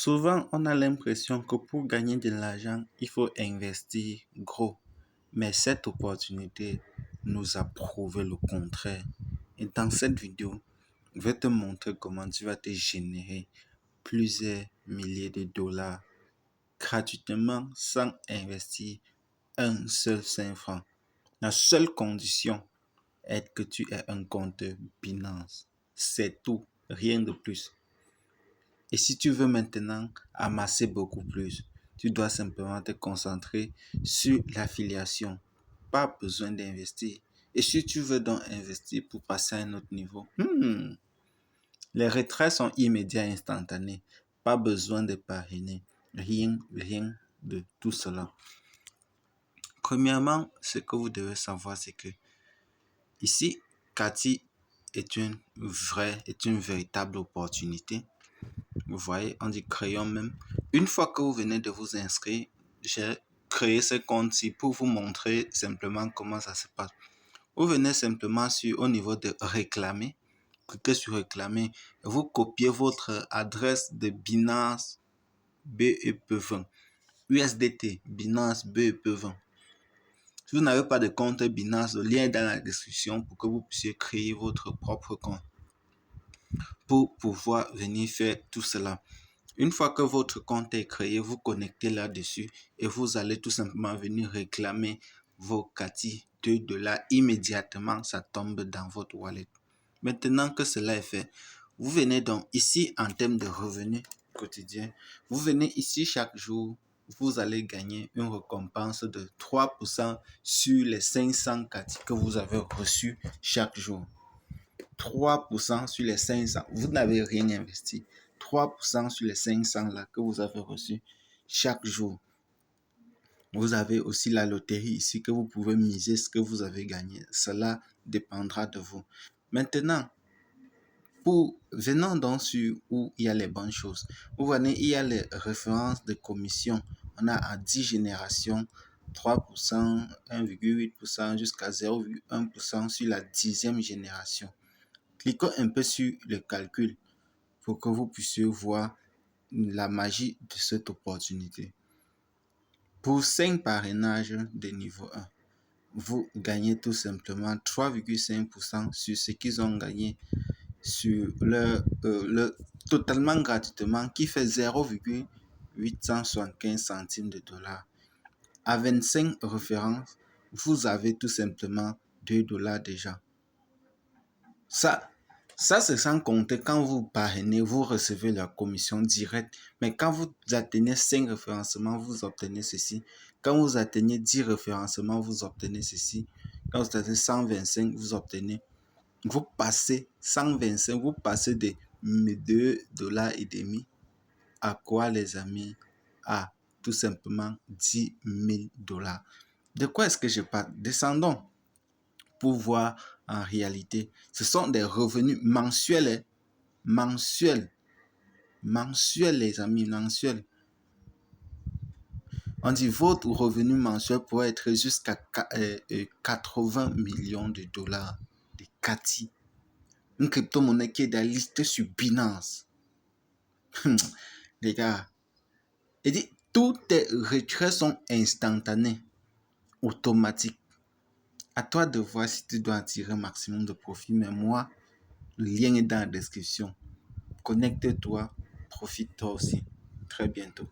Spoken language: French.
Souvent, on a l'impression que pour gagner de l'argent, il faut investir gros. Mais cette opportunité nous a prouvé le contraire. Et dans cette vidéo, je vais te montrer comment tu vas te générer plusieurs milliers de dollars gratuitement sans investir un seul 5 francs. La seule condition est que tu aies un compte Binance. C'est tout, rien de plus. Et si tu veux maintenant amasser beaucoup plus, tu dois simplement te concentrer sur l'affiliation. Pas besoin d'investir. Et si tu veux donc investir pour passer à un autre niveau, les retraits sont immédiats et instantanés. Pas besoin de parrainer. Rien de tout cela. Premièrement, ce que vous devez savoir, c'est que ici, Cathy est une véritable opportunité. Vous voyez, on dit crayon même. Une fois que vous venez de vous inscrire, j'ai créé ce compte-ci pour vous montrer simplement comment ça se passe. Vous venez simplement au niveau de réclamer. Cliquez sur réclamer. Et vous copiez votre adresse de Binance BEP20. USDT, Binance BEP20. Si vous n'avez pas de compte Binance, le lien est dans la description pour que vous puissiez créer votre propre compte. Pour pouvoir venir faire tout cela. Une fois que votre compte est créé, vous connectez là-dessus et vous allez tout simplement venir réclamer vos Cathy $2 immédiatement. Ça tombe dans votre wallet. Maintenant que cela est fait, vous venez donc ici en termes de revenus quotidiens. Vous venez ici chaque jour. Vous allez gagner une récompense de 3% sur les 500 Cathy que vous avez reçus chaque jour. 3% sur les 500. Vous n'avez rien investi. 3% sur les 500 là que vous avez reçus chaque jour. Vous avez aussi la loterie ici que vous pouvez miser ce que vous avez gagné. Cela dépendra de vous. Maintenant, venons donc sur où il y a les bonnes choses. Vous voyez, il y a les références de commission. On a à 10 générations, 3%, 1,8% jusqu'à 0,1% sur la 10e génération. Cliquez un peu sur le calcul pour que vous puissiez voir la magie de cette opportunité. Pour 5 parrainages de niveau 1, vous gagnez tout simplement 3,5% sur ce qu'ils ont gagné sur leur totalement gratuitement qui fait 0,875 centimes de dollars. À 25 références, vous avez tout simplement $2 déjà. Ça, c'est sans compter quand vous parrainez, vous recevez la commission directe. Mais quand vous atteignez 5 référencements, vous obtenez ceci. Quand vous atteignez 10 référencements, vous obtenez ceci. Quand vous atteignez 125, vous obtenez. Vous passez 125, vous passez de $2,5 à quoi, les amis? À tout simplement $10,000. De quoi est-ce que je parle? Descendons pour voir en réalité. Ce sont des revenus mensuels. Mensuels, les amis, mensuels. On dit votre revenu mensuel pourrait être jusqu'à 80 millions de dollars de Cathy. Une crypto-monnaie qui est dans la liste sur Binance. Les gars, et dit, tous tes retraits sont instantanés, automatiques. À toi de voir si tu dois en tirer un maximum de profit. Mais moi, le lien est dans la description. Connecte-toi, profite toi aussi. Très bientôt.